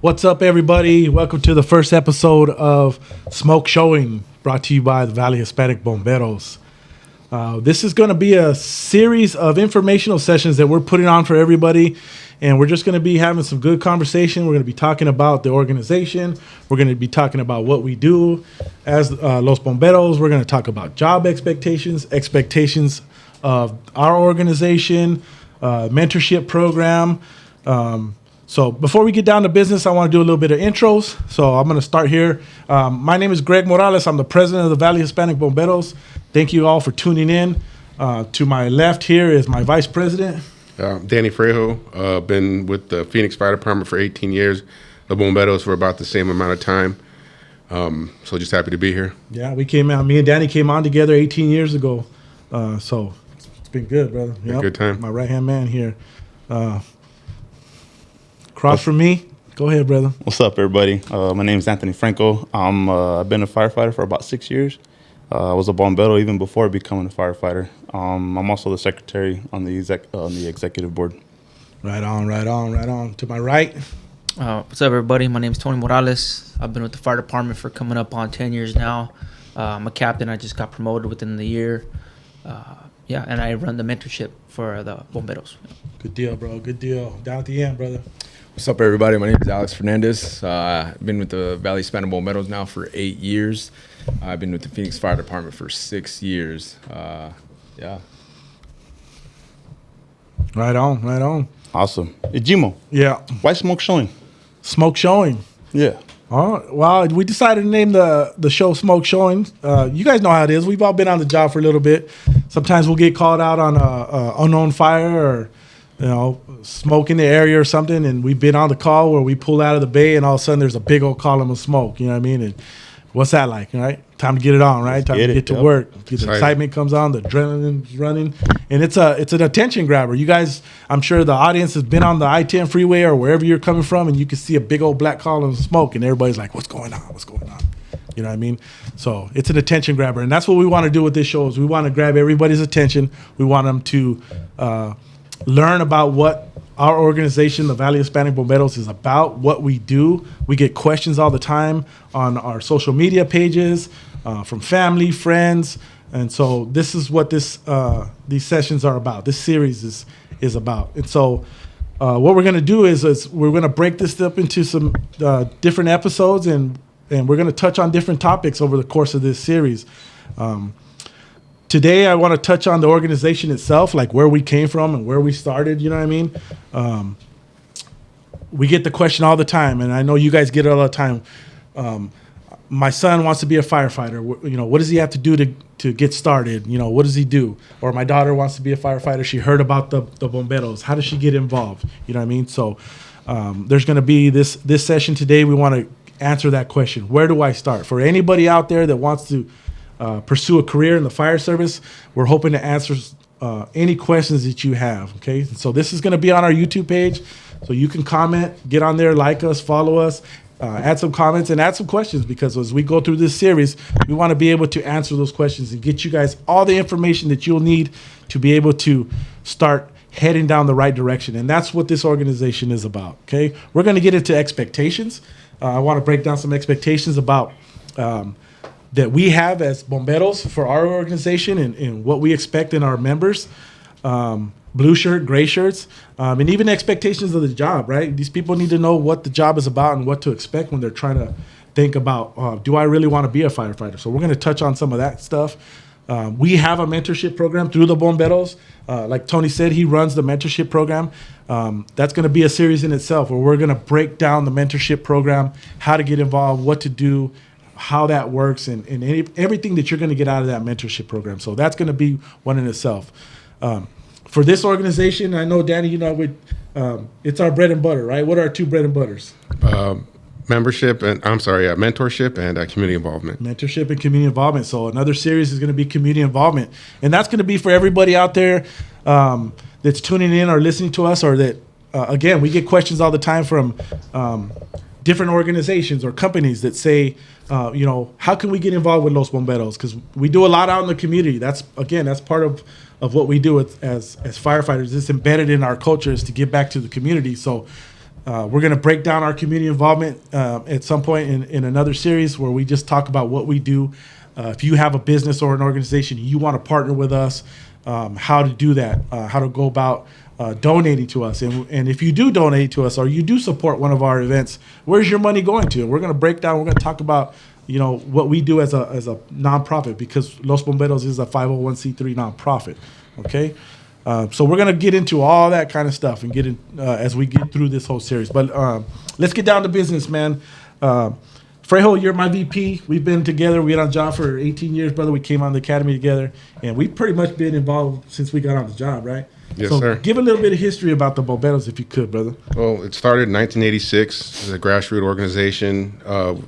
What's up, everybody? Welcome to the first episode of Smoke Showin, brought to you by the Valley Hispanic Bomberos. This is going to be a series of informational sessions that we're putting on for everybody, and we're just going to be having some good conversation. We're going to be talking about the organization. We're going to be talking about what we do as Los Bomberos. We're going to talk about job expectations of our organization, mentorship program. So before we get down to business, I want to do a little bit of intros. So I'm going to start here. My name is Greg Morales. I'm the president of the Valley Hispanic Bomberos. Thank you all for tuning in. To my left here is my vice president. Danny Frejo. Been with the Phoenix Fire Department for 18 years. The Bomberos for about the same amount of time. So just happy to be here. Yeah, me and Danny came on together 18 years ago. So it's been good, brother. Yep. Good time. My right-hand man here. Across from me, go ahead, brother. What's up, everybody? My name is Anthony Franco. I've been a firefighter for about 6 years. I was a bombero even before becoming a firefighter. I'm also the secretary on the executive board. Right on. To my right. What's up, everybody? My name is Tony Morales. I've been with the fire department for coming up on 10 years now. I'm a captain. I just got promoted within the year. And I run the mentorship for the Bomberos. Good deal, bro. Good deal. Down at the end, brother. What's up, everybody? My name is Alex Fernandez. I've been with the Valley Hispanic Bomberos now for 8 years. I've been with the Phoenix Fire Department for 6 years. Yeah. Right on. Awesome. Hey, Jimo. Yeah. Why Smoke Showing? Smoke Showing. Yeah. Well, we decided to name the show Smoke Showing. You guys know how it is. We've all been on the job for a little bit. Sometimes we'll get called out on a unknown fire or, smoke in the area or something, and we've been on the call where we pull out of the bay and all of a sudden there's a big old column of smoke, you know what I mean? And what's that like, right? Time to get it on, right? Time to get to work. The excitement comes on, the adrenaline's running, and it's an attention grabber. You guys, I'm sure the audience has been on the I-10 freeway or wherever you're coming from, and you can see a big old black column of smoke, and everybody's like, what's going on? You know what I mean? So it's an attention grabber, and that's what we want to do with this show is we want to grab everybody's attention. We want them to learn about what our organization, the Valley Hispanic Bomberos, is about, what we do. We get questions all the time on our social media pages from family, friends, and so this is what these sessions are about. This series is about. And so what we're going to do is we're going to break this up into some different episodes, and we're going to touch on different topics over the course of this series. Today, I want to touch on the organization itself, like where we came from and where we started, you know what I mean? We get the question all the time, and I know you guys get it all the time. My son wants to be a firefighter. What does he have to do to get started? What does he do? Or my daughter wants to be a firefighter. She heard about the Bomberos. How does she get involved? You know what I mean? So there's going to be this session today. We want to answer that question. Where do I start? For anybody out there that wants to pursue a career in the fire service, we're hoping to answer any questions that you have. Okay, so this is going to be on our YouTube page, so you can comment, get on there, like us, follow us, add some comments and add some questions, because as we go through this series, we want to be able to answer those questions and get you guys all the information that you'll need to be able to start heading down the right direction. And that's what this organization is about. Okay, we're going to get into expectations. I want to break down some expectations about that we have as Bomberos for our organization and what we expect in our members, blue shirt, gray shirts, and even expectations of the job, right? These people need to know what the job is about and what to expect when they're trying to think about, do I really want to be a firefighter? So we're going to touch on some of that stuff. We have a mentorship program through the Bomberos. Like Tony said, he runs the mentorship program. That's going to be a series in itself where we're going to break down the mentorship program, how to get involved, what to do, how that works, and everything that you're going to get out of that mentorship program. So that's going to be one in itself. For this organization, I know, Danny, it's our bread and butter, right? What are our two bread and butters? Mentorship and community involvement. Mentorship and community involvement. So another series is going to be community involvement. And that's going to be for everybody out there that's tuning in or listening to us, or that, again, we get questions all the time from different organizations or companies that say, how can we get involved with Los Bomberos? Because we do a lot out in the community. That's part of what we do as firefighters. It's embedded in our culture is to give back to the community. So We're going to break down our community involvement at some point in another series where we just talk about what we do. If you have a business or an organization, you want to partner with us, how to do that, how to go about donating to us. And if you do donate to us or you do support one of our events, where's your money going to? And we're going to break down, we're going to talk about, what we do as a nonprofit, because Los Bomberos is a 501c3 nonprofit. Okay. So we're going to get into all that kind of stuff and get in as we get through this whole series. But let's get down to business, man. Frejo, you're my VP. We've been together. We been on the job for 18 years, brother. We came on the academy together, and we've pretty much been involved since we got on the job, right? Yes, so sir. Give a little bit of history about the Bomberos, if you could, brother. Well, it started in 1986 as a grassroots organization.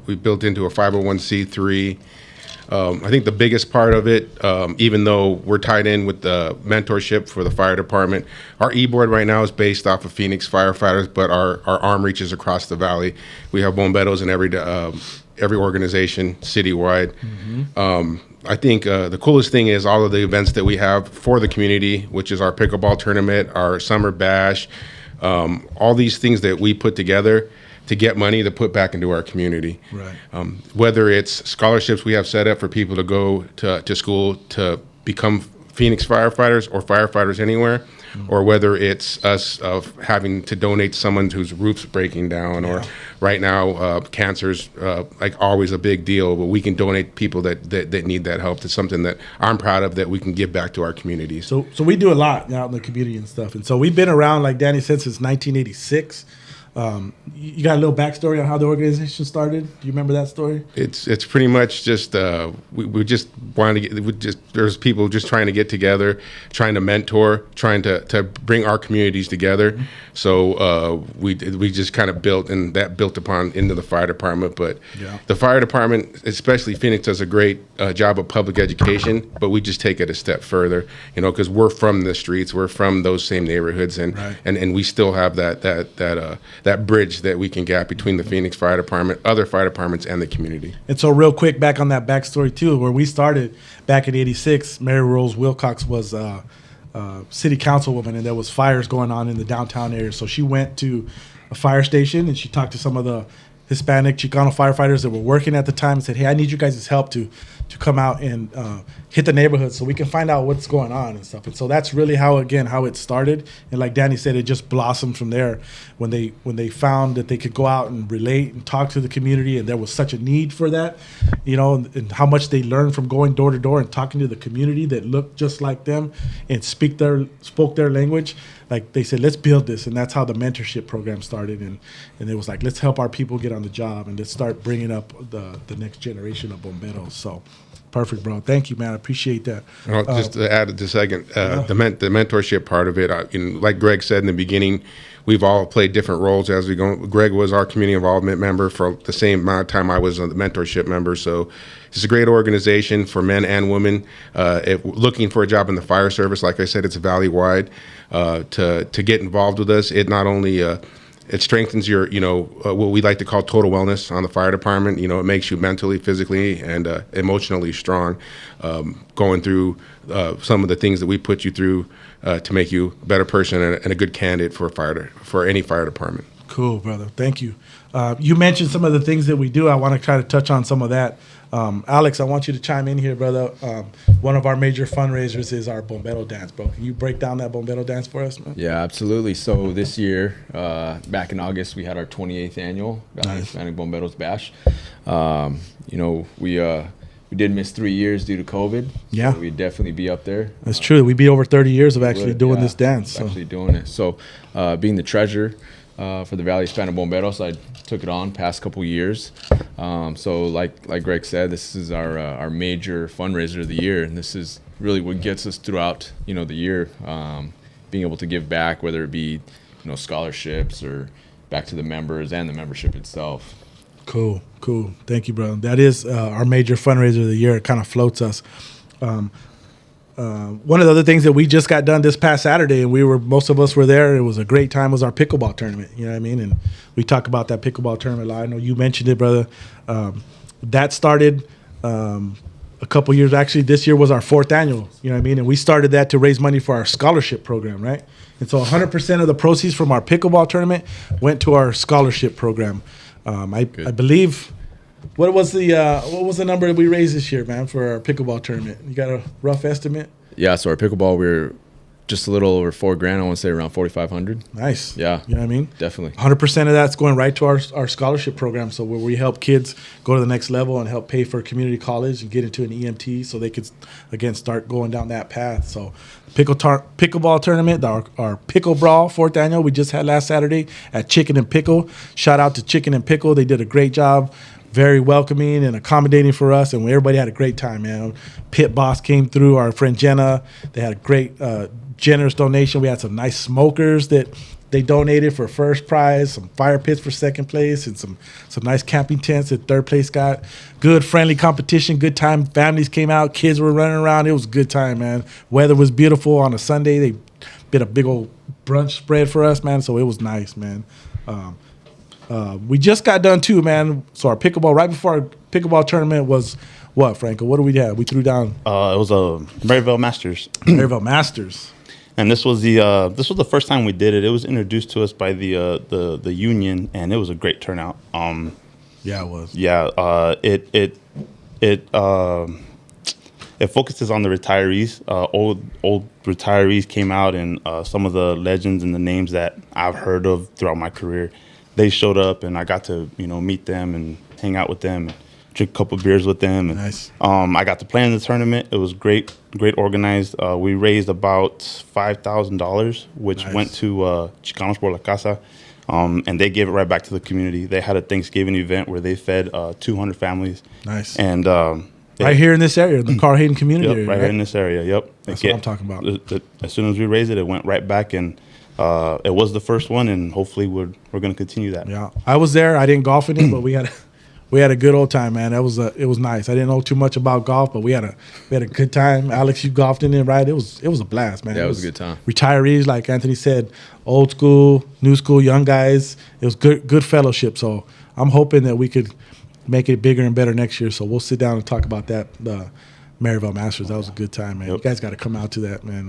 We built into a 501c3. I think the biggest part of it, even though we're tied in with the mentorship for the fire department, our e-board right now is based off of Phoenix firefighters, but our arm reaches across the valley. We have bomberos in every organization citywide. I think the coolest thing is all of the events that we have for the community, which is our pickleball tournament, our summer bash, all these things that we put together to get money to put back into our community. Right. Whether it's scholarships we have set up for people to go to school to become Phoenix firefighters or firefighters anywhere, or whether it's us of having to donate to someone whose roof's breaking down, or right now cancer's like always a big deal, but we can donate people that need that help. It's something that I'm proud of that we can give back to our communities. So we do a lot out in the community and stuff. And so we've been around, like Danny said, since 1986. You got a little backstory on how the organization started? Do you remember that story? It's pretty much just we just wanted to there's people just trying to get together, trying to mentor, trying to bring our communities together. Mm-hmm. So we just kind of built upon into the fire department. But the fire department, especially Phoenix, does a great job of public education. But we just take it a step further, because we're from the streets, we're from those same neighborhoods, and we still have that bridge that we can gap between the Phoenix Fire Department, other fire departments, and the community. And so real quick, back on that backstory too, where we started back in '86, Mary Rose Wilcox was city councilwoman, and there was fires going on in the downtown area. So she went to a fire station and she talked to some of the Hispanic Chicano firefighters that were working at the time and said, hey, I need you guys' help to come out and hit the neighborhood so we can find out what's going on and stuff. And so that's really how it started. And like Danny said, it just blossomed from there when they found that they could go out and relate and talk to the community, and there was such a need for that, and how much they learned from going door to door and talking to the community that looked just like them and spoke their language. Like they said, let's build this. And that's how the mentorship program started. And it was like, let's help our people get on the job and let's start bringing up the next generation of bomberos. So perfect, bro. Thank you, man. I appreciate that. Just to add a second, the mentorship part of it, like Greg said in the beginning, we've all played different roles as we go. Greg was our community involvement member for the same amount of time I was the mentorship member. So it's a great organization for men and women. If looking for a job in the fire service, like I said, it's valley-wide. To get involved with us, it not only it strengthens your, what we like to call total wellness on the fire department. It makes you mentally, physically, and emotionally strong, going through some of the things that we put you through to make you a better person and a good candidate for any fire department. Cool, brother. Thank you. You mentioned some of the things that we do. I want to try to touch on some of that. Alex, I want you to chime in here, brother. One of our major fundraisers is our Bombero Dance, bro. Can you break down that Bombero Dance for us, man? Yeah, absolutely. So this year, back in August, we had our 28th annual Hispanic Bomberos Bash. We did miss 3 years due to COVID. Yeah. So we'd definitely be up there. That's true. We'd be over 30 years of actually doing this dance. So. Actually doing it. So being the treasurer for the Valley Hispanic Bomberos, I took it on past couple years. So like Greg said, this is our major fundraiser of the year, and this is really what gets us throughout the year, being able to give back, whether it be scholarships or back to the members and the membership itself. Cool. Thank you, brother. That is our major fundraiser of the year. It kind of floats us. One of the other things that we just got done this past Saturday, and most of us were there. It was a great time. Was our pickleball tournament. You know what I mean? And we talk about that pickleball tournament a lot. I know you mentioned it, brother. That started a couple years. Actually, this year was our 4th annual. You know what I mean? And we started that to raise money for our scholarship program, right? And so 100% of the proceeds from our pickleball tournament went to our scholarship program. I believe. What was the number that we raised this year, man, for our pickleball tournament? You got a rough estimate? Yeah, so our pickleball, we're just a little over $4,000. I want to say around 4,500. Nice. Yeah. You know what I mean? Definitely. 100% of that's going right to our scholarship program. So where we help kids go to the next level and help pay for community college and get into an EMT so they could, again, start going down that path. So pickleball tournament, our Pickle Brawl 4th annual we just had last Saturday at Chicken and Pickle. Shout out to Chicken and Pickle. They did a great job. Very welcoming and accommodating for us, and everybody had a great time, man. Pit Boss came through, our friend Jenna. They had a great, generous donation. We had some nice smokers that they donated for first prize, some fire pits for second place, and some nice camping tents that third place got. Good, friendly competition, good time. Families came out, kids were running around. It was a good time, man. Weather was beautiful on a Sunday. They did a big old brunch spread for us, man, so it was nice, man. We just got done too, man. So our pickleball, right before our pickleball tournament was what, Franco? What do we have? We threw down. It was a Maryville Masters. Maryville Masters. And this was the first time we did it. It was introduced to us by the union, and it was a great turnout. Yeah, it was. Yeah, it focuses on the retirees. Old retirees came out, and some of the legends and the names that I've heard of throughout my career, they showed up, and I got to meet them and hang out with them, and drink a couple beers with them. And, Nice. I got to play in the tournament. It was great organized. We raised about $5,000, which Nice. went to Chicanos por la Casa, and they gave it right back to the community. They had a Thanksgiving event where they fed 200 families. Nice. And Right here in this area, the Carl Hayden community Yep, area, right here in this area. Yep. That's what I'm talking about. As soon as we raised it, it went right back, and it was the first one, and hopefully we're going to continue that. Yeah, I was there. I didn't golf in it, but we had a good old time, man. It was nice. I didn't know too much about golf, but we had a good time. Alex, you golfed in it, right? It was a blast, man. Yeah, it was a good time. Retirees, like Anthony said, old school, new school, young guys. It was good fellowship. So I'm hoping that we could make it bigger and better next year. So we'll sit down and talk about that. The Maryville Masters. That was a good time, man. Yep. You guys got to come out to that, man.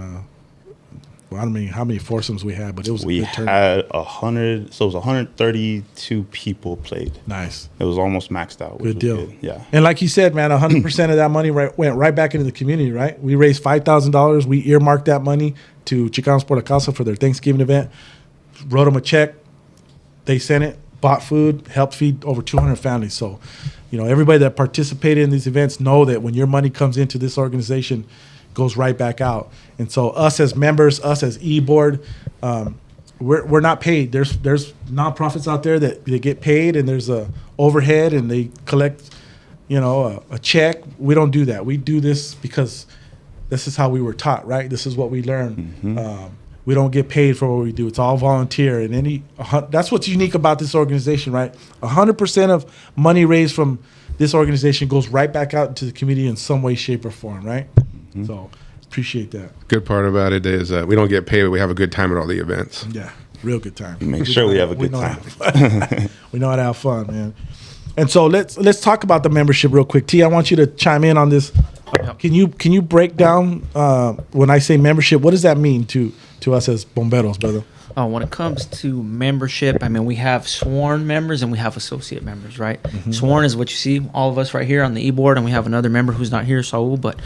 Well, I don't mean how many foursomes we had, but it was a We good tournament. had 100, so it was 132 people played. Nice. It was almost maxed out. Which Good deal. was good. Yeah. And like you said, man, 100% of that money went right back into the community, right? We raised $5,000. We earmarked that money to Chicanos por la Casa for their Thanksgiving event. Wrote them a check. They sent it, bought food, helped feed over 200 families. So, everybody that participated in these events know that when your money comes into this organization, goes right back out. And so us as members, us as e-board, we're not paid. There's nonprofits out there that they get paid, and there's a overhead, and they collect, a check. We don't do that. We do this because this is how we were taught, right? This is what we learned. Mm-hmm. We don't get paid for what we do. It's all volunteer, and that's what's unique about this organization, right? 100% of money raised from this organization goes right back out into the community in some way, shape, or form, right? Mm-hmm. So appreciate that. Good part about it is we don't get paid, but we have a good time at all the events. Yeah, real good time. Make sure we have a good time. We know how to have fun, man. And so let's talk about the membership real quick. T, I want you to chime in on this. Can you break down when I say membership? What does that mean to us as bomberos, brother? When it comes to membership, I mean, we have sworn members and we have associate members, right? Mm-hmm. Sworn is what you see, all of us right here on the e-board, and we have another member who's not here, Saul, but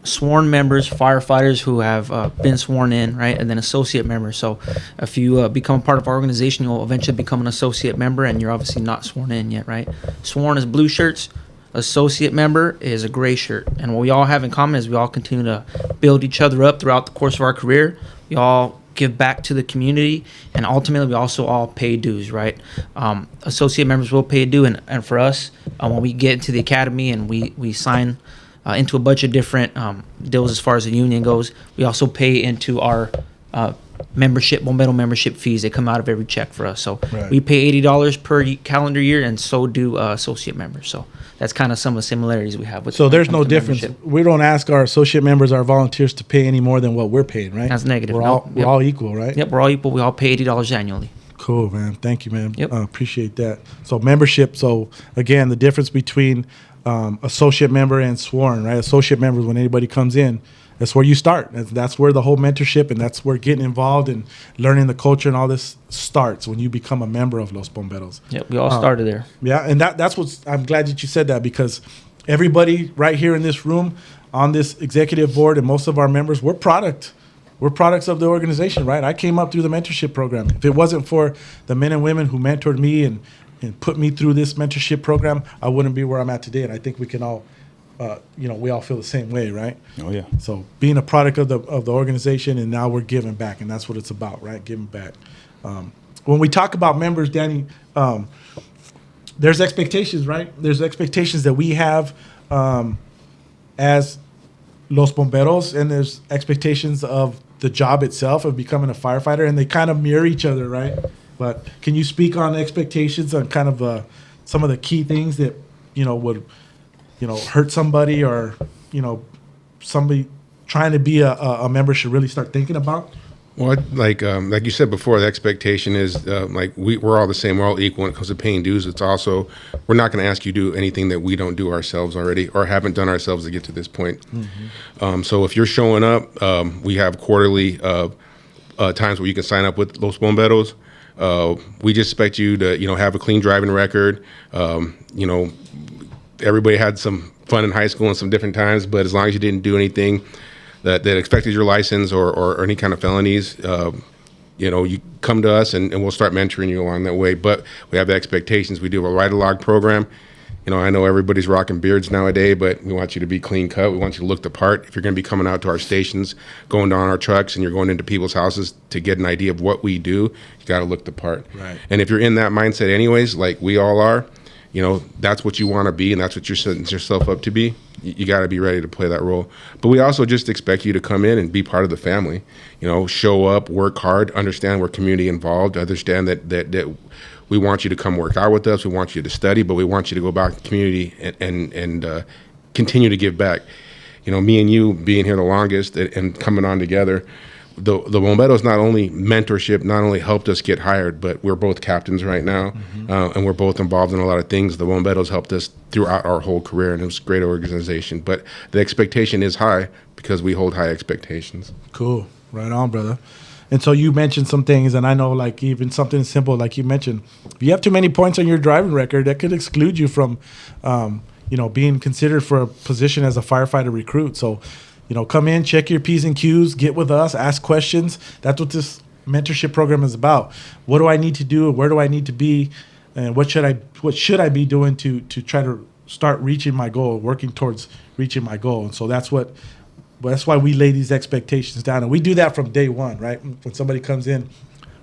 sworn members, firefighters who have been sworn in, right? And then associate members. So if you become a part of our organization, you'll eventually become an associate member, and you're obviously not sworn in yet, right? Sworn is blue shirts. Associate member is a gray shirt. And what we all have in common is we all continue to build each other up throughout the course of our career. We all give back to the community, and ultimately we also all pay dues, right? Associate members will pay a due, and for us, when we get into the academy and we sign into a bunch of different deals as far as the union goes, we also pay into our membership, Bombero membership fees. They come out of every check for us. So Right. we pay $80 per calendar year, and so do associate members. So that's kind of some of the similarities we have with. So there's no with the difference. membership. We don't ask our associate members, our volunteers, to pay any more than what we're paying, right? That's negative. We're No. all we're Yep. all equal, right? Yep, we're all equal. We all pay $80 annually. Cool, man. Thank you, man. Yep. Appreciate that. So membership. So again, the difference between associate member and sworn, right? Associate members, when anybody comes in, that's where you start. That's where the whole mentorship and that's where getting involved and learning the culture and all this starts when you become a member of Los Bomberos. Yeah, we all started there. Yeah, and that's what's. I'm glad that you said that, because everybody right here in this room, on this executive board, and most of our members, we're products of the organization, right? I came up through the mentorship program. If it wasn't for the men and women who mentored me and put me through this mentorship program, I wouldn't be where I'm at today. And I think we can all, we all feel the same way, right? Oh yeah. So being a product of the organization, and now we're giving back, and that's what it's about, right? Giving back. When we talk about members, Danny, there's expectations, right? There's expectations that we have as Los Bomberos, and there's expectations of the job itself of becoming a firefighter, and they kind of mirror each other, right? But can you speak on expectations on kind of some of the key things that would hurt somebody, or somebody trying to be a member should really start thinking about? Well, like you said before, the expectation is we're all the same. We're all equal when it comes to paying dues. It's also, we're not going to ask you to do anything that we don't do ourselves already or haven't done ourselves to get to this point. Mm-hmm. So if you're showing up, we have quarterly times where you can sign up with Los Bomberos. We just expect you to have a clean driving record. Everybody had some fun in high school and some different times, but as long as you didn't do anything that affected your license or any kind of felonies, you come to us and we'll start mentoring you along that way. But we have the expectations. We do a ride-along program. I know everybody's rocking beards nowadays, but we want you to be clean cut. We want you to look the part. If you're going to be coming out to our stations, going down our trucks, and you're going into people's houses to get an idea of what we do, you got to look the part. Right. And if you're in that mindset anyways, like we all are, that's what you want to be, and that's what you're setting yourself up to be. You got to be ready to play that role. But we also just expect you to come in and be part of the family. Show up, work hard, understand we're community involved, understand that we want you to come work out with us. We want you to study, but we want you to go back to the community and continue to give back. Me and you being here the longest and coming on together, the Bomberos not only mentorship, not only helped us get hired, but we're both captains right now, and we're both involved in a lot of things. The Bomberos helped us throughout our whole career, and it was a great organization. But the expectation is high because we hold high expectations. Cool. Right on, brother. And so you mentioned some things, and I know, like, even something simple, like you mentioned, if you have too many points on your driving record, that could exclude you from, being considered for a position as a firefighter recruit. So, come in, check your P's and Q's, get with us, ask questions. That's what this mentorship program is about. What do I need to do? Where do I need to be? And what should I be doing to try to start reaching my goal, working towards reaching my goal? And so that's why we lay these expectations down. And we do that from day one, right? When somebody comes in,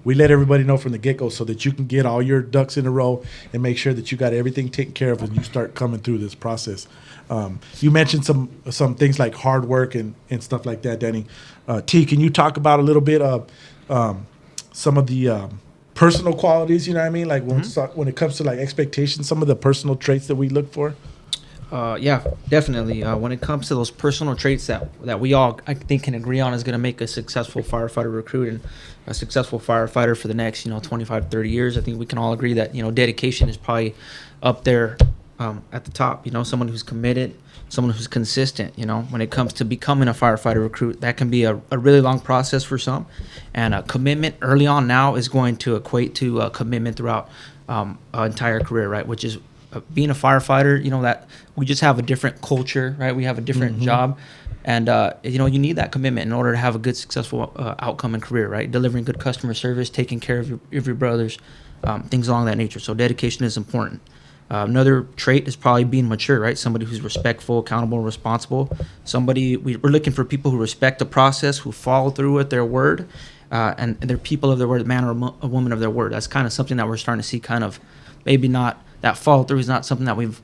we let everybody know from the get-go so that you can get all your ducks in a row and make sure that you got everything taken care of when you start coming through this process. You mentioned some things like hard work and stuff like that, Danny. T, can you talk about a little bit of some of the personal qualities, you know what I mean? Like when it comes to like expectations, some of the personal traits that we look for? Yeah, definitely. When it comes to those personal traits that we all, I think, can agree on is going to make a successful firefighter recruit and a successful firefighter for the next, 25, 30 years, I think we can all agree that, dedication is probably up there at the top. Someone who's committed, someone who's consistent. When it comes to becoming a firefighter recruit, that can be a really long process for some. And a commitment early on now is going to equate to a commitment throughout an entire career, right? Which is being a firefighter, that we just have a different culture, right? We have a different job. And, you need that commitment in order to have a good, successful outcome in career, right? Delivering good customer service, taking care of your brothers, things along that nature. So dedication is important. Another trait is probably being mature, right? Somebody who's respectful, accountable, responsible. We're looking for people who respect the process, who follow through with their word, and they're people of their word, a man or a woman of their word. That's kind of something that we're starting to see kind of maybe not, that follow through is not something that we've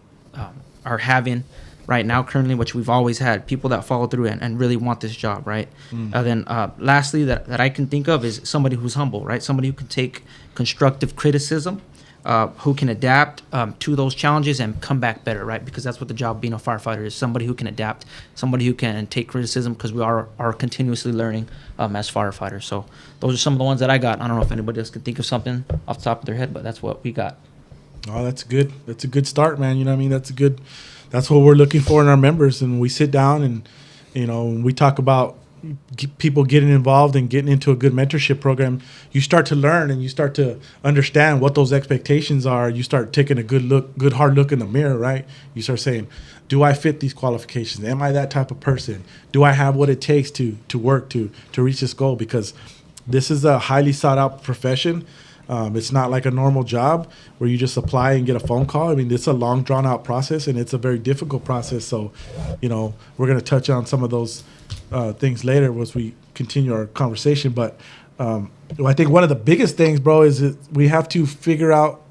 are having right now currently, which we've always had, people that follow through and really want this job, right? Then lastly, that I can think of is somebody who's humble, right? Somebody who can take constructive criticism, who can adapt to those challenges and come back better, right? Because that's what the job of being a firefighter is, somebody who can adapt, somebody who can take criticism, because we are continuously learning as firefighters. So those are some of the ones that I got. I don't know if anybody else can think of something off the top of their head, but that's what we got. Oh, that's good. That's a good start, man. You know what I mean? That's that's what we're looking for in our members. And we sit down and, when we talk about people getting involved and getting into a good mentorship program, you start to learn and you start to understand what those expectations are. You start taking a good hard look in the mirror, right? You start saying, do I fit these qualifications? Am I that type of person? Do I have what it takes to work to reach this goal? Because this is a highly sought out profession. It's not like a normal job where you just apply and get a phone call. I mean, it's a long drawn out process and it's a very difficult process. So, we're going to touch on some of those things later as we continue our conversation. But I think one of the biggest things, bro, is that we have to figure out,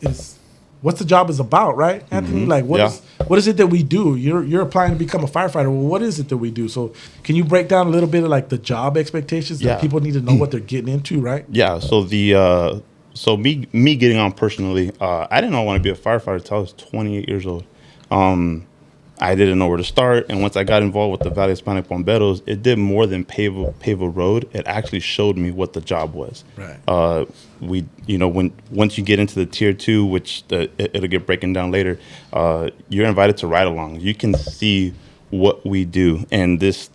is what's the job is about, right, Anthony? Like, what is it that we do? You're applying to become a firefighter. Well, what is it that we do? So can you break down a little bit of like the job expectations that people need to know what they're getting into, right? Yeah. So me getting on personally, I did not want to be a firefighter until I was 28 years old. I didn't know where to start, and once I got involved with the Valley Hispanic Bomberos, it did more than pave a road. It actually showed me what the job was. Right. Once you get into the tier 2, which it'll get breaking down later, you're invited to ride along. You can see what we do, and this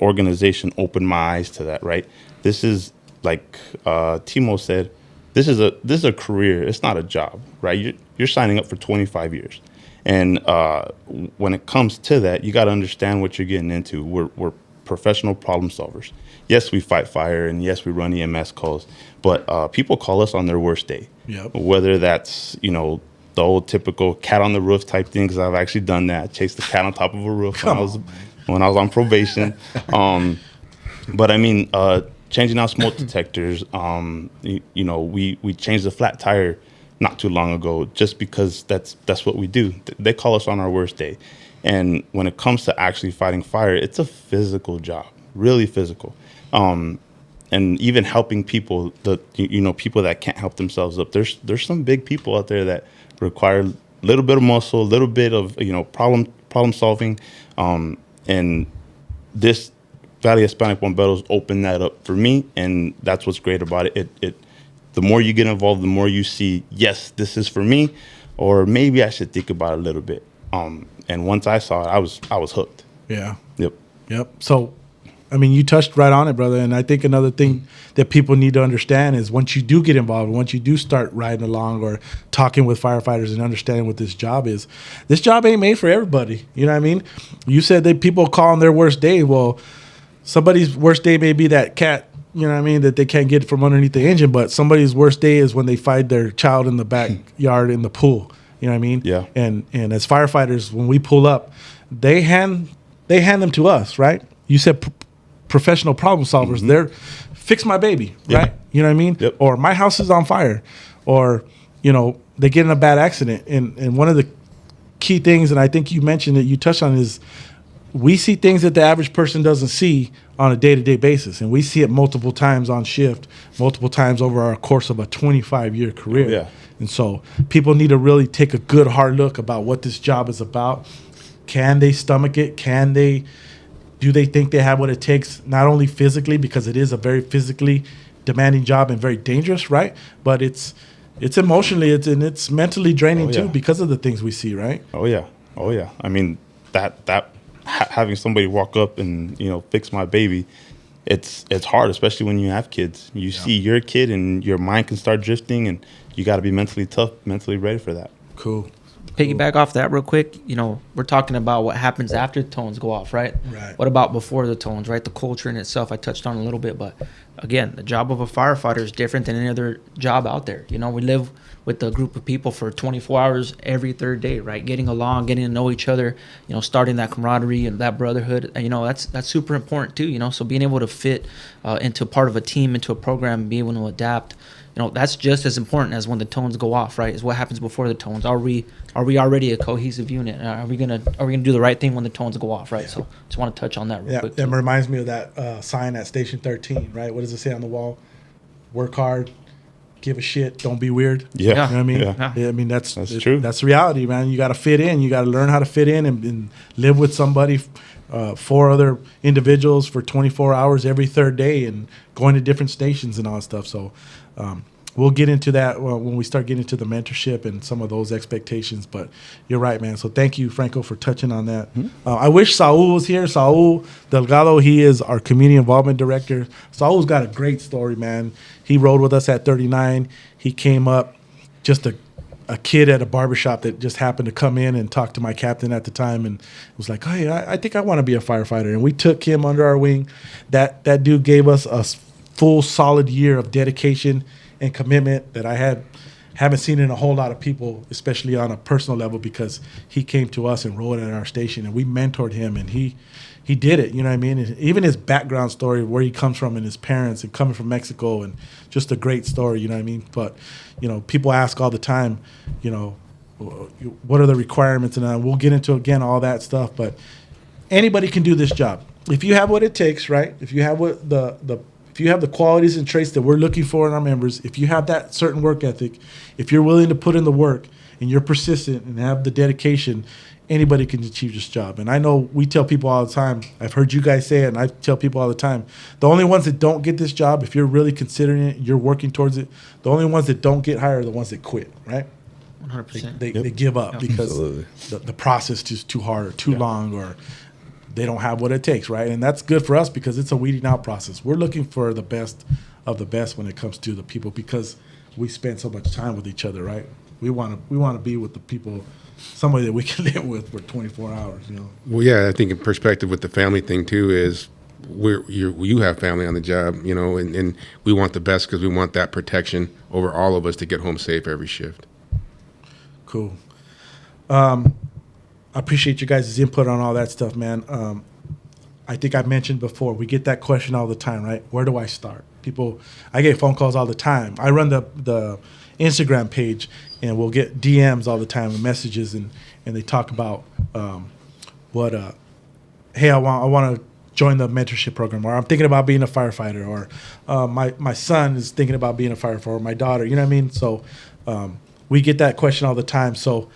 organization opened my eyes to that. Right. This is like Timo said. This is a career. It's not a job. Right. You're signing up for 25 years. And when it comes to that, you got to understand what you're getting into. We're professional problem solvers. Yes, we fight fire, and yes, we run EMS calls. But people call us on their worst day. Yep. Whether that's the old typical cat on the roof type thing, because I've actually done that. Chased the cat on top of a roof when I was on probation. But I mean, changing out smoke detectors. We changed the flat tire not too long ago, just because that's what we do. They call us on our worst day. And when it comes to actually fighting fire, it's a physical job, really physical. And even helping people, people that can't help themselves up. There's some big people out there that require a little bit of muscle, a little bit of problem solving. And this Valley Hispanic Bomberos opened that up for me, and that's what's great about it. The more you get involved, the more you see, yes, this is for me, or maybe I should think about it a little bit. And once I saw it, I was hooked. Yeah. Yep. So, I mean, you touched right on it, brother. And I think another thing that people need to understand is once you do get involved, once you do start riding along or talking with firefighters and understanding what this job is, this job ain't made for everybody. You know what I mean? You said that people call on their worst day. Well, somebody's worst day may be that cat, you know what I mean, that they can't get from underneath the engine, but somebody's worst day is when they find their child in the backyard in the pool. You know what I mean? Yeah. And as firefighters, when we pull up, they hand them to us, right? You said professional problem solvers. They're fix my baby, right? You know what I mean? Yep. Or my house is on fire, or they get in a bad accident. And one of the key things, and I think you mentioned it, you touched on, is we see things that the average person doesn't see on a day-to-day basis, and we see it multiple times on shift, multiple times over our course of a 25-year career. Oh, yeah. And so people need to really take a good hard look about what this job is about. Can they stomach it? Do they think they have what it takes, not only physically, because it is a very physically demanding job and very dangerous, right? But it's emotionally, it's mentally draining too, because of the things we see, right? Oh yeah. I mean, having somebody walk up and fix my baby, it's hard, especially when you have kids. You see your kid and your mind can start drifting, and you got to be mentally tough, mentally ready for that. Cool. Piggyback off that real quick, we're talking about what happens after the tones go off, right? Right. What about before the tones, right? The culture in itself, I touched on a little bit, but again, the job of a firefighter is different than any other job out there. We live with a group of people for 24 hours every third day, right? Getting along, getting to know each other, starting that camaraderie and that brotherhood. And, that's super important too, so being able to fit into part of a team, into a program, be able to adapt, that's just as important as when the tones go off, right? Is what happens before the tones. Are we already a cohesive unit? Are we gonna do the right thing when the tones go off, right? So just want to touch on that real quick. That reminds me of that sign at Station 13, right? What does it say on the wall? Work hard, give a shit, don't be weird. Yeah. You know what I mean? Yeah. I mean, that's true. That's reality, man. You got to fit in. You got to learn how to fit in and live with somebody, 4 other individuals for 24 hours every third day, and going to different stations and all that stuff. So we'll get into that when we start getting into the mentorship and some of those expectations. But you're right, man. So thank you, Franco, for touching on that. I wish Saul was here. Saul Delgado, he is our community involvement director. Saul's got a great story, man. He rode with us at 39. He came up just a kid at a barbershop that just happened to come in and talk to my captain at the time and was like, hey, I think I want to be a firefighter. And we took him under our wing. That dude gave us a full solid year of dedication and commitment that I haven't seen in a whole lot of people, especially on a personal level, because he came to us and rode at our station and we mentored him and he did it, you know what I mean? And even his background story, where he comes from and his parents and coming from Mexico, and just a great story, you know what I mean? But, people ask all the time, what are the requirements? And we'll get into, again, all that stuff. But anybody can do this job. If you have what it takes, right? If you have what if you have the qualities and traits that we're looking for in our members, if you have that certain work ethic, if you're willing to put in the work and you're persistent and have the dedication, anybody can achieve this job. And I know we tell people all the time, I've heard you guys say it, and I tell people all the time, the only ones that don't get this job, if you're really considering it, you're working towards it, the only ones that don't get hired are the ones that quit, right? 100%. They give up because the process is too hard or too long, or they don't have what it takes, right? And that's good for us because it's a weeding out process. We're looking for the best of the best when it comes to the people, because we spend so much time with each other, right? We want to be with the people, somebody that we can live with for 24 hours, Well, yeah, I think in perspective with the family thing too is you have family on the job, and we want the best because we want that protection over all of us to get home safe every shift. Cool. I appreciate you guys' input on all that stuff, man. I think I mentioned before, we get that question all the time, right? Where do I start? I get phone calls all the time. I run the Instagram page, and we'll get DMs all the time and messages, and they talk about hey, I want to join the mentorship program, or I'm thinking about being a firefighter, or my son is thinking about being a firefighter, or my daughter, you know what I mean? So we get that question all the time. So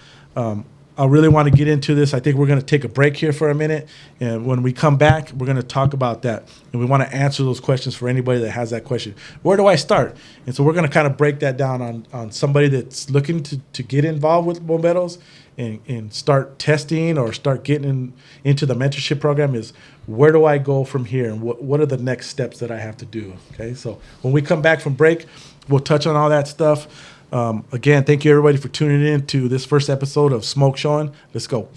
I really want to get into this. I think we're going to take a break here for a minute, and when we come back, we're going to talk about that, and we want to answer those questions for anybody that has that question. Where do I start? And so we're going to kind of break that down on somebody that's looking to get involved with Bomberos and start testing or start getting into the mentorship program. Is where do I go from here, and what are the next steps that I have to do? Okay, so when we come back from break, we'll touch on all that stuff. Again, thank you everybody for tuning in to this first episode of Smoke Showin. Let's go.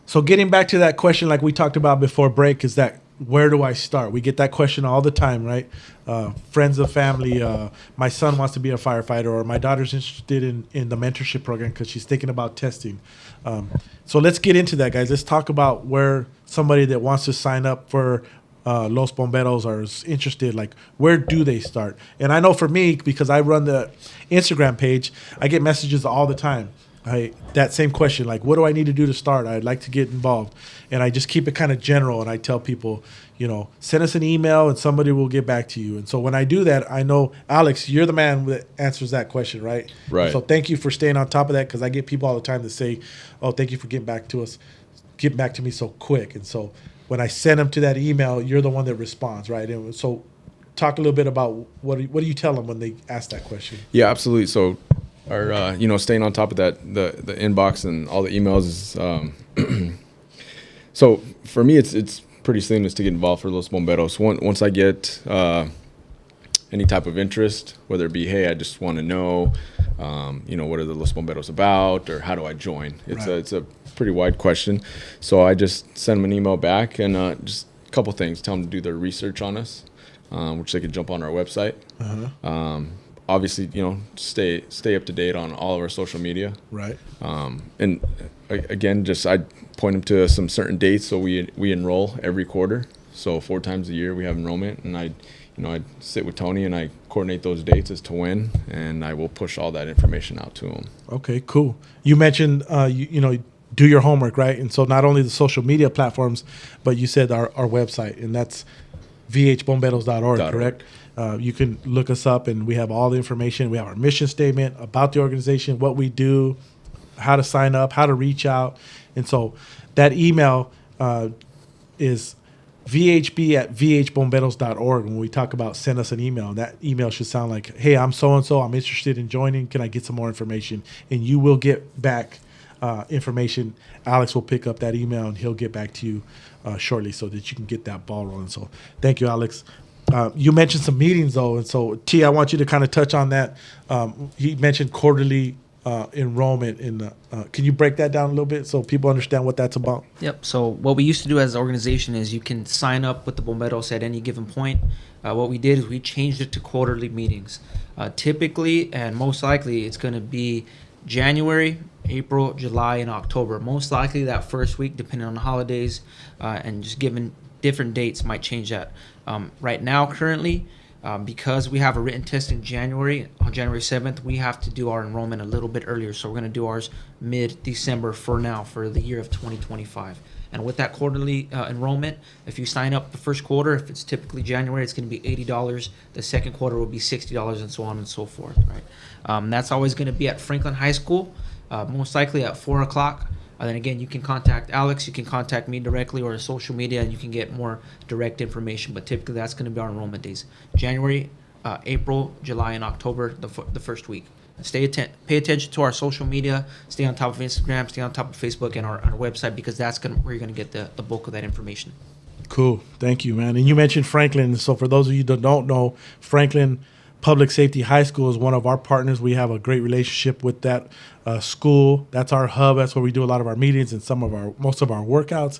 So getting back to that question, like we talked about before break, is that where do I start? We get that question all the time, right? Friends of family, my son wants to be a firefighter, or my daughter's interested in the mentorship program because she's thinking about testing. So let's get into that, guys. Let's talk about where somebody that wants to sign up for Los Bomberos or is interested, like where do they start? And I know for me, because I run the Instagram page, I get messages all the time. That same question, like what do I need to do to start? I'd like to get involved. And I just keep it kind of general, and I tell people, send us an email and somebody will get back to you. And so when I do that, I know, Alex, you're the man that answers that question, right? Right. So thank you for staying on top of that, because I get people all the time that say, oh, thank you for getting back to us, getting back to me so quick. And so when I send them to that email, you're the one that responds, right? And so talk a little bit about what do you tell them when they ask that question? Yeah, absolutely. So our, staying on top of that, the inbox and all the emails is, so for me, it's pretty seamless to get involved for Los Bomberos. Once I get any type of interest, whether it be, hey, I just want to know, what are the Los Bomberos about, or how do I join? It's a pretty wide question. So I just send them an email back, and just a couple things. Tell them to do their research on us, which they could jump on our website. Obviously, stay up to date on all of our social media. Right. And again, I point them to some certain dates. So we enroll every quarter. So 4 times a year we have enrollment, and I sit with Tony and I coordinate those dates as to when, and I will push all that information out to them. Okay, cool. You mentioned do your homework, right? And so not only the social media platforms, but you said our website, and that's vhbomberos.org, correct? You can look us up, and we have all the information. We have our mission statement about the organization, what we do, how to sign up, how to reach out. And so that email is vhb@vhbomberos.org. When we talk about send us an email, that email should sound like, hey, I'm so-and-so, I'm interested in joining. Can I get some more information? And you will get back information. Alex will pick up that email and he'll get back to you shortly so that you can get that ball rolling. So thank you, Alex. You mentioned some meetings though, and so T, I want you to kind of touch on that. He mentioned quarterly enrollment in the, can you break that down a little bit so people understand what that's about? Yep. So what we used to do as an organization is you can sign up with the Bomberos at any given point. What we did is we changed it to quarterly meetings. Typically and most likely it's going to be January, April, July, and October. Most likely that first week, depending on the holidays, and just given different dates might change that. Right now, currently, because we have a written test in January, on January 7th, we have to do our enrollment a little bit earlier. So we're going to do ours mid-December for now, for the year of 2025. And with that quarterly enrollment, if you sign up the first quarter, if it's typically January, it's going to be $80. The second quarter will be $60, and so on and so forth, right? That's always going to be at Franklin High School, most likely at 4 o'clock. And then again, you can contact Alex, you can contact me directly or social media, and you can get more direct information. But typically, that's going to be our enrollment days: January, April, July, and October, the first week. Pay attention to our social media. Stay on top of Instagram. Stay on top of Facebook and our website, because that's where you're going to get the bulk of that information. Cool. Thank you, man. And you mentioned Franklin. So for those of you that don't know, Franklin Public Safety High School is one of our partners. We have a great relationship with that school. That's our hub. That's where we do a lot of our meetings and most of our workouts.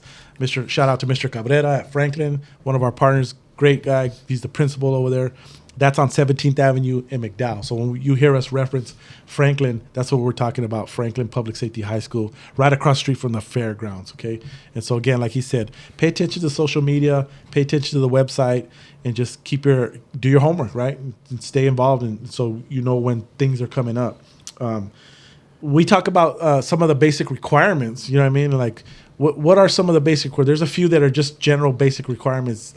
Shout out to Mr. Cabrera at Franklin, one of our partners. Great guy. He's the principal over there. That's on 17th Avenue in McDowell. So when you hear us reference Franklin, that's what we're talking about, Franklin Public Safety High School, right across the street from the fairgrounds, okay? And so, again, like he said, pay attention to social media, pay attention to the website, and just do your homework, right? And stay involved, and so you know when things are coming up. We talk about some of the basic requirements, you know what I mean? Like, what are some of the basic, there's a few that are just general basic requirements.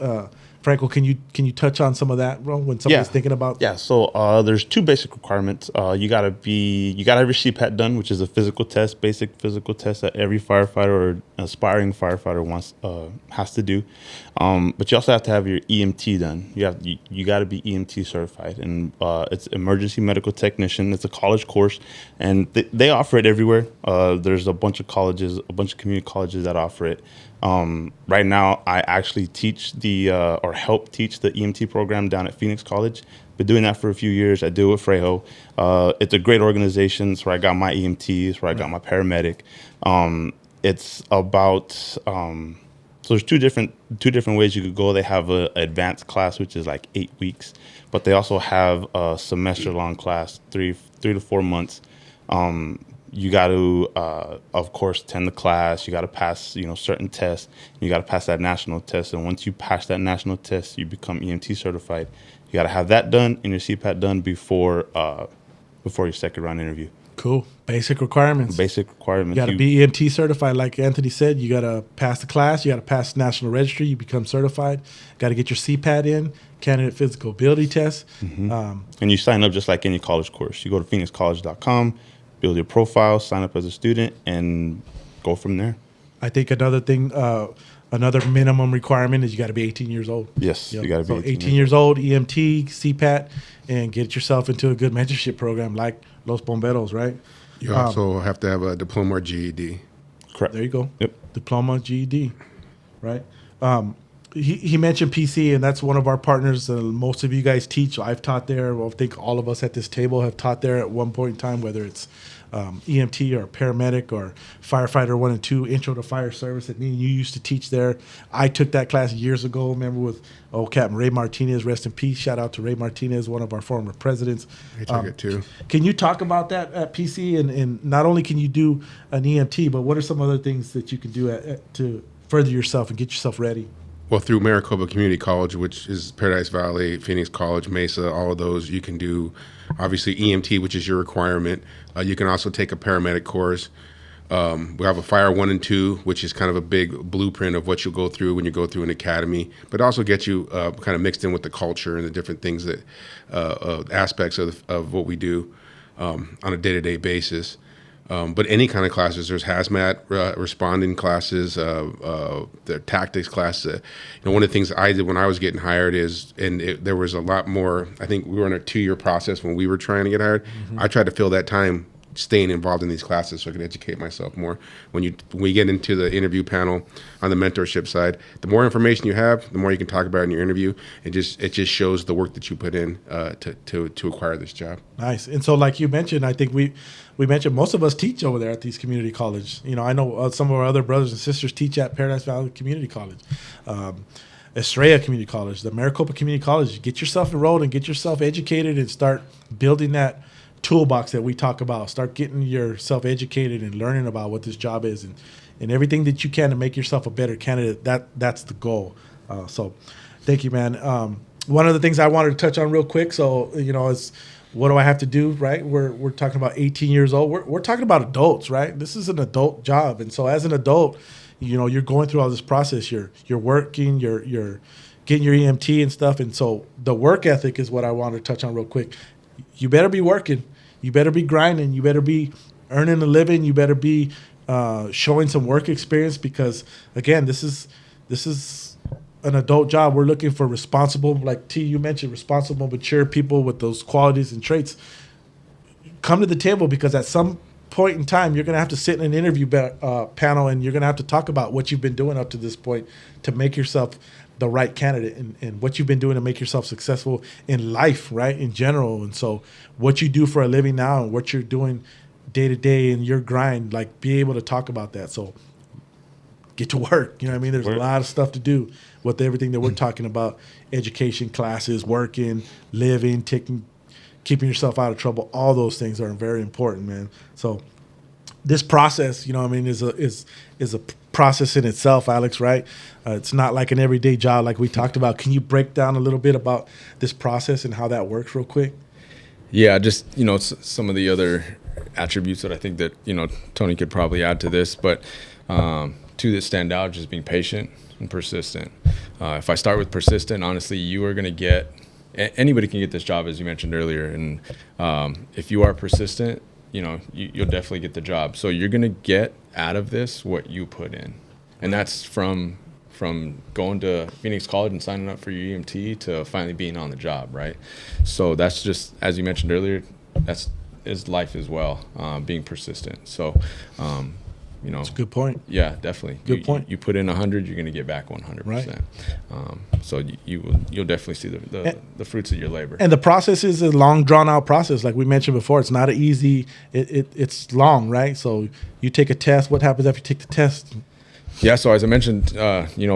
Franco, can you touch on some of that, bro, when somebody's thinking about? Yeah, so there's two basic requirements. You gotta have your CPAT done, which is a basic physical test that every firefighter or aspiring firefighter has to do. But you also have to have your EMT done. You got to be EMT certified, and it's emergency medical technician. It's a college course, and they offer it everywhere. There's a bunch of community colleges that offer it. Right now, I actually teach or help teach the EMT program down at Phoenix College. Been doing that for a few years. I do it with Frejo. It's a great organization. It's where I got my EMT. It's where I got my paramedic. It's about so there's two different ways you could go. They have an advanced class, which is like 8 weeks, but they also have a semester-long class, 3 to 4 months. You got to, of course, attend the class. You got to pass, certain tests. You got to pass that national test. And once you pass that national test, you become EMT certified. You got to have that done and your CPAT done before your second round interview. Cool. Basic requirements. You got to be EMT certified. Like Anthony said, you got to pass the class. You got to pass the national registry. You become certified. Got to get your CPAT in, candidate physical ability test. Mm-hmm. And you sign up just like any college course. You go to phoenixcollege.com, build your profile, sign up as a student, and go from there. I think another thing, another minimum requirement is you got to be 18 years old. Yes, you got to be 18 years old, EMT, CPAT, and get yourself into a good mentorship program like Los Bomberos, right? You also have to have a diploma or GED. Correct. There you go. Yep. Diploma, GED, right? He mentioned PC, and that's one of our partners. Most of you guys teach. I've taught there. Well, I think all of us at this table have taught there at one point in time, whether it's EMT or paramedic or firefighter 1 and 2, intro to fire service. And you used to teach there. I took that class years ago. Remember with Captain Ray Martinez, rest in peace. Shout out to Ray Martinez, one of our former presidents. I took it too. Can you talk about that at PC? And not only can you do an EMT, but what are some other things that you can do to further yourself and get yourself ready? Well, through Maricopa Community College, which is Paradise Valley, Phoenix College, Mesa, all of those, you can do, obviously, EMT, which is your requirement. You can also take a paramedic course. We have a Fire 1 and 2, which is kind of a big blueprint of what you'll go through when you go through an academy, but also get you kind of mixed in with the culture and the different things that aspects of what we do on a day-to-day basis. But any kind of classes, there's hazmat responding classes, the tactics class. One of the things I did when I was getting hired there was a lot more. I think we were in a 2-year process when we were trying to get hired. I tried to fill that time staying involved in these classes so I could educate myself more. When we get into the interview panel on the mentorship side, the more information you have, the more you can talk about in your interview. It just shows the work that you put in to acquire this job. Nice. And so, like you mentioned, I think we mentioned most of us teach over there at these community colleges. I know some of our other brothers and sisters teach at Paradise Valley Community College, Estrella Community College, the Maricopa Community College. Get yourself enrolled and get yourself educated and start building that toolbox that we talk about. Start getting yourself educated and learning about what this job is and everything that you can to make yourself a better candidate. That's the goal. So thank you, man. One of the things I wanted to touch on real quick, so is what do I have to do, right? We're talking about 18 years old. We're talking about adults, right? This is an adult job. And so as an adult, you're going through all this process. You're working, you're getting your EMT and stuff. And so the work ethic is what I wanted to touch on real quick. You better be working. You better be grinding. You better be earning a living. You better be showing some work experience because, again, this is an adult job. We're looking for responsible, like T, you mentioned, responsible, mature people with those qualities and traits. Come to the table because at some point in time, you're going to have to sit in an interview panel and you're going to have to talk about what you've been doing up to this point to make yourself the right candidate and what you've been doing to make yourself successful in life, right, in general. And so what you do for a living now and what you're doing day to day in your grind, like be able to talk about that. So get to work. There's a lot of stuff to do with everything that we're talking about, education, classes, working, living, keeping yourself out of trouble. All those things are very important, man. So this process, is a process in itself, Alex, right? It's not like an everyday job like we talked about. Can you break down a little bit about this process and how that works real quick? Yeah, just, some of the other attributes that I think that, Tony could probably add to this, but two that stand out, just being patient and persistent. If I start with persistent, honestly, you are going to get, anybody can get this job, as you mentioned earlier. And if you are persistent, you'll definitely get the job. So you're going to get out of this what you put in. And that's from going to Phoenix College and signing up for your EMT to finally being on the job, right? So that's just, as you mentioned earlier, is life as well, being persistent. So, That's a good point. Yeah, definitely. Good point. You put in 100, you're going to get back 100%. Right. So you'll definitely see the fruits of your labor. And the process is a long, drawn-out process. Like we mentioned before, it's not it's long, right? So you take a test. What happens after you take the test? Yeah, so as I mentioned,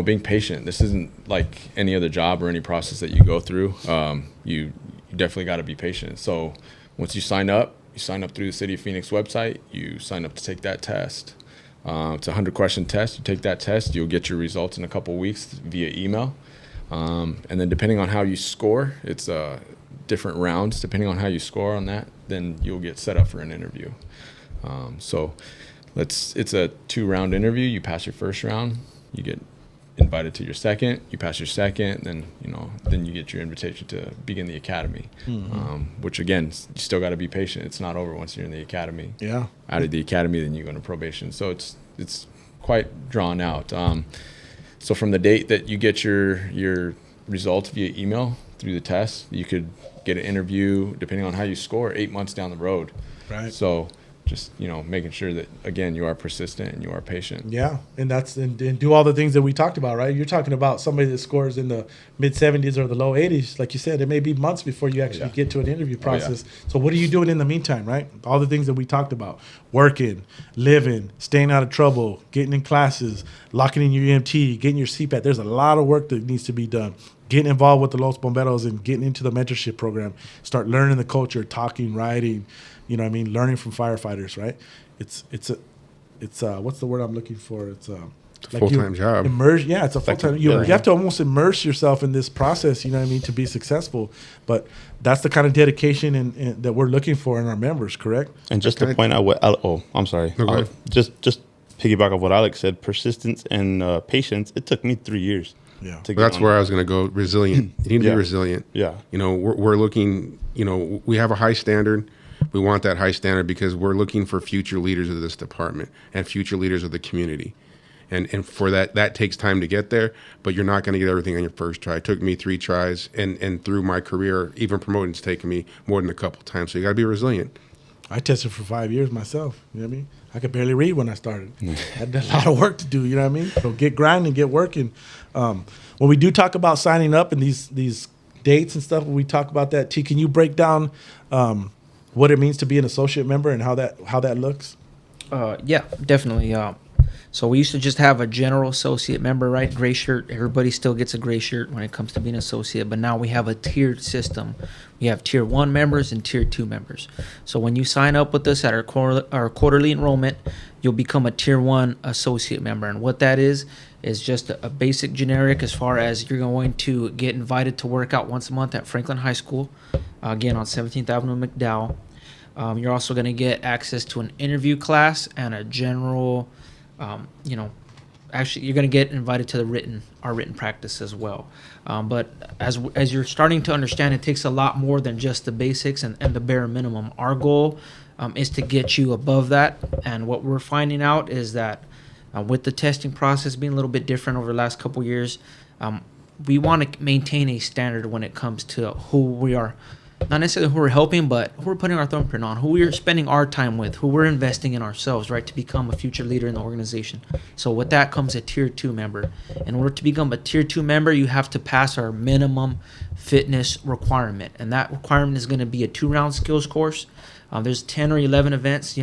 being patient. This isn't like any other job or any process that you go through. You definitely got to be patient. So once you sign up through the City of Phoenix website. You sign up to take that test. It's a 100-question test. You take that test, you'll get your results in a couple weeks via email. And then depending on how you score, it's different rounds. Depending on how you score on that, then you'll get set up for an interview. So it's a 2-round interview. You pass your first round, you get invited to your second. You pass your second, then you get your invitation to begin the academy. Mm-hmm. Which again, you still got to be patient. It's not over once you're in the academy. Yeah. Out of the academy, then you go into probation. So it's quite drawn out. So from the date that you get your results via email through the test, you could get an interview depending on how you score 8 months down the road. Right. So just making sure that again you are persistent and you are patient. Yeah, and do all the things that we talked about, right? You're talking about somebody that scores in the mid 70s or the low 80s, like you said. It may be months before you actually get to an interview process. So what are you doing in the meantime, right? All the things that we talked about: working, living, staying out of trouble, getting in classes, locking in your EMT, getting your CPAT. There's a lot of work that needs to be done. Getting involved with the Los Bomberos and getting into the mentorship program. Start learning the culture, talking, writing. Learning from firefighters, right? It's what's the word I'm looking for? It's a full-time job. It's a full-time. You have to almost immerse yourself in this process, to be successful. But that's the kind of dedication and that we're looking for in our members, correct? And just to point out what I'm sorry. No, just piggyback off what Alex said, persistence and patience. It took me 3 years. Yeah, that's where I was going to go. Resilient. You need to be resilient. Yeah. We're looking. We have a high standard. We want that high standard because we're looking for future leaders of this department and future leaders of the community. And for that takes time to get there, but you're not going to get everything on your first try. It took me 3 tries, and through my career, even promoting's taken me more than a couple times. So you got to be resilient. I tested for 5 years myself. You know what I mean? I could barely read when I started. I had a lot of work to do. You know what I mean? So get grinding, get working. When we do talk about signing up and these dates and stuff, when we talk about that, T, can you break down what it means to be an associate member and how that looks? Yeah, definitely. So we used to just have a general associate member, right? Gray shirt. Everybody still gets a gray shirt when it comes to being an associate, but now we have a tiered system. We have tier 1 members and tier 2 members. So when you sign up with us at our quarterly enrollment, you'll become a tier 1 associate member. And what that is just a basic generic as far as you're going to get invited to work out once a month at Franklin High School, again on 17th Avenue, McDowell. You're also going to get access to an interview class and a general, actually you're going to get invited to our written practice as well. But as you're starting to understand, it takes a lot more than just the basics and the bare minimum. Our goal is to get you above that. And what we're finding out is that with the testing process being a little bit different over the last couple years, we want to maintain a standard when it comes to who we are. Not necessarily who we're helping, but who we're putting our thumbprint on, who we're spending our time with, who we're investing in ourselves, right, to become a future leader in the organization. So with that comes a tier 2 member. In order to become a tier 2 member, you have to pass our minimum fitness requirement. And that requirement is going to be a 2-round skills course. There's 10 or 11 events.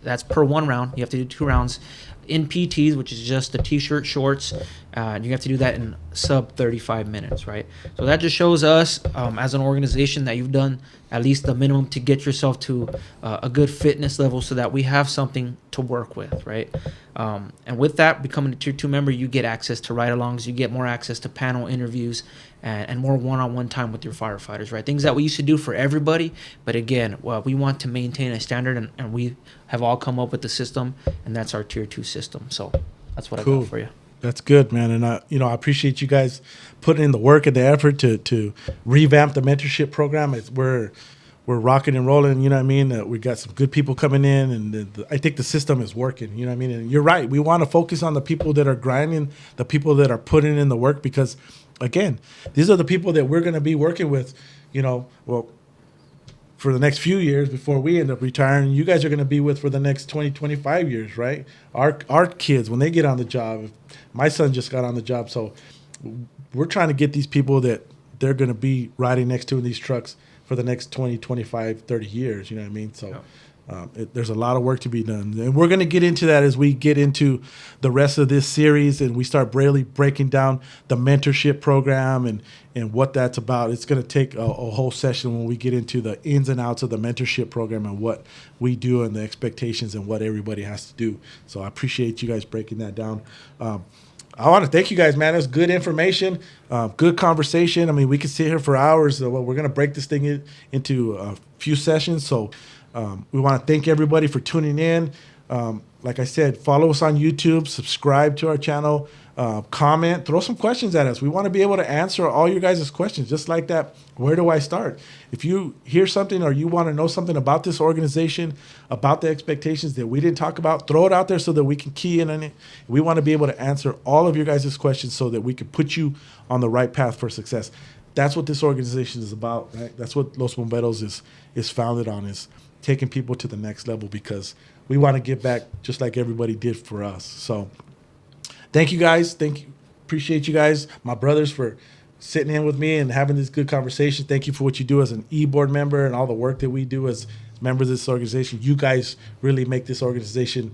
That's per 1 round. You have to do 2 rounds in PTs, which is just the t-shirt, shorts, and you have to do that in sub 35 minutes, right? So that just shows us as an organization that you've done at least the minimum to get yourself to a good fitness level so that we have something to work with, right? And with that, becoming a tier 2 member, you get access to ride-alongs, you get more access to panel interviews, and more one-on-one time with your firefighters, right? Things that we used to do for everybody, but again, we want to maintain a standard, and we have all come up with the system, and that's our tier 2 system. So that's what Cool. I got for you. That's good, man. And I appreciate you guys putting in the work and the effort to revamp the mentorship program. We're rocking and rolling. You know what I mean? We got some good people coming in, and I think the system is working. You know what I mean? And you're right. We want to focus on the people that are grinding, the people that are putting in the work, because again, these are the people that we're going to be working with. For the next few years before we end up retiring, you guys are going to be with for the next 20, 25 years, right? Our kids, when they get on the job, my son just got on the job, so we're trying to get these people that they're going to be riding next to in these trucks for the next 20, 25, 30 years, you know what I mean? So there's a lot of work to be done. And we're going to get into that as we get into the rest of this series and we start really breaking down the mentorship program and what that's about. It's going to take a whole session when we get into the ins and outs of the mentorship program and what we do and the expectations and what everybody has to do. So I appreciate you guys breaking that down. I want to thank you guys, man. It was good information, good conversation. I mean, we could sit here for hours. We're going to break this thing into a few sessions. So we want to thank everybody for tuning in. Like I said, follow us on YouTube, subscribe to our channel, comment, throw some questions at us. We want to be able to answer all your guys' questions, just like that. Where do I start? If you hear something or you want to know something about this organization, about the expectations that we didn't talk about, throw it out there so that we can key in on it. We want to be able to answer all of your guys' questions so that we can put you on the right path for success. That's what this organization is about, right? That's what Los Bomberos is founded on, is taking people to the next level, because we want to give back just like everybody did for us. So thank you guys. Appreciate you guys, my brothers, for sitting in with me and having this good conversation. Thank you for what you do as an e-board member and all the work that we do as members of this organization. You guys really make this organization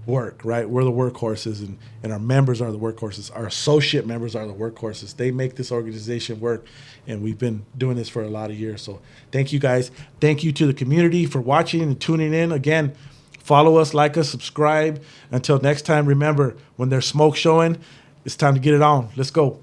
work, right? We're the workhorses, and our members are the workhorses. Our associate members are the workhorses. They make this organization work, and we've been doing this for a lot of years. So thank you guys. Thank you to the community for watching and tuning in. Again, follow us, like us, subscribe. Until next time, remember, when there's smoke showing, it's time to get it on. Let's go.